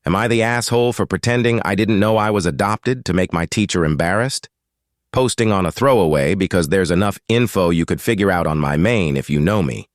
Am I the asshole for pretending I didn't know I was adopted to make my teacher embarrassed? Posting on a throwaway because there's enough info you could figure out on my main if you know me.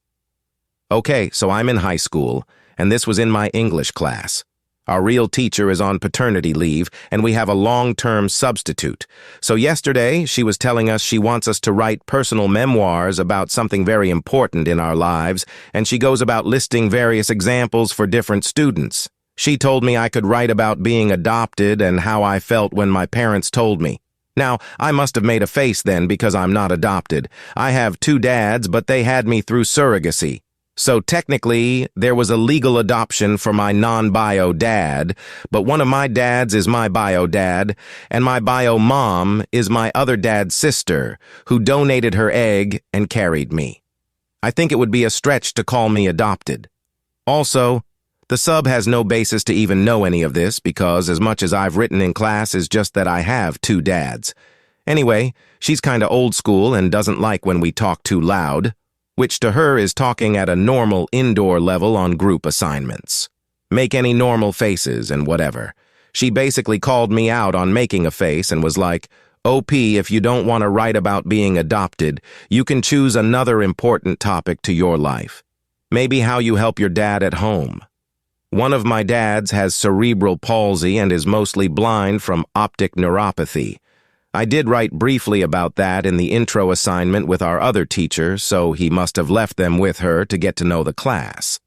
Okay, so I'm in high school, and this was in my English class. Our real teacher is on paternity leave, and we have a long-term substitute. So yesterday, she was telling us she wants us to write personal memoirs about something very important in our lives, and she goes about listing various examples for different students. She told me I could write about being adopted and how I felt when my parents told me. Now, I must have made a face then because I'm not adopted. I have 2 dads, but they had me through surrogacy. So technically, there was a legal adoption for my non-bio dad, but one of my dads is my bio dad, and my bio mom is my other dad's sister, who donated her egg and carried me. I think it would be a stretch to call me adopted. Also, the sub has no basis to even know any of this because as much as I've written in class is just that I have 2 dads. Anyway, she's kinda old school and doesn't like when we talk too loud, which to her is talking at a normal indoor level on group assignments. Make any normal faces and whatever. She basically called me out on making a face and was like, OP, if you don't want to write about being adopted, you can choose another important topic to your life. Maybe how you help your dad at home. One of my dads has cerebral palsy and is mostly blind from optic neuropathy. I did write briefly about that in the intro assignment with our other teacher, so he must have left them with her to get to know the class.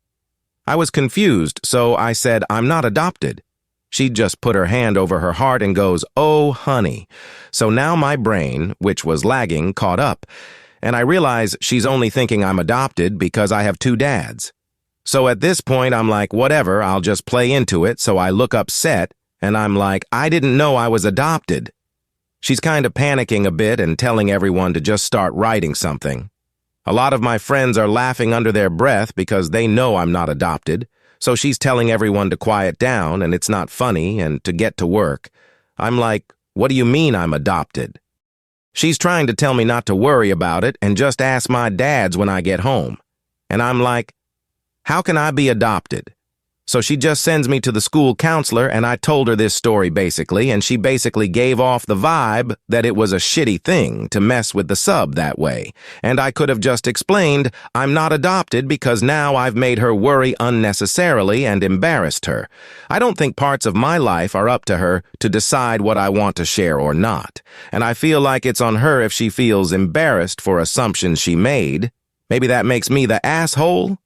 I was confused, so I said, I'm not adopted. She just put her hand over her heart and goes, oh, honey. So now my brain, which was lagging, caught up, and I realize she's only thinking I'm adopted because I have 2 dads. So at this point, I'm like, whatever, I'll just play into it, so I look upset, and I'm like, I didn't know I was adopted. She's kind of panicking a bit and telling everyone to just start writing something. A lot of my friends are laughing under their breath because they know I'm not adopted, so she's telling everyone to quiet down and it's not funny and to get to work. I'm like, what do you mean I'm adopted? She's trying to tell me not to worry about it and just ask my dads when I get home. And I'm like, how can I be adopted? So she just sends me to the school counselor and I told her this story basically, and she basically gave off the vibe that it was a shitty thing to mess with the sub that way. And I could have just explained, I'm not adopted because now I've made her worry unnecessarily and embarrassed her. I don't think parts of my life are up to her to decide what I want to share or not. And I feel like it's on her if she feels embarrassed for assumptions she made. Maybe that makes me the asshole?